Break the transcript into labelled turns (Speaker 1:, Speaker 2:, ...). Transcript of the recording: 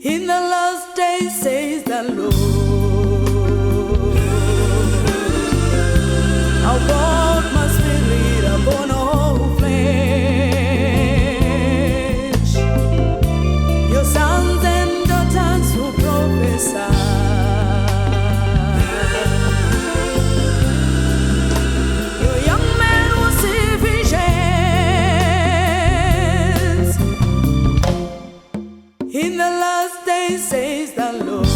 Speaker 1: In the last days, says the Lord, our God must be rid upon all flesh. Your sons and daughters who prophesy, your young men who see visions. In the last days, says the Lord.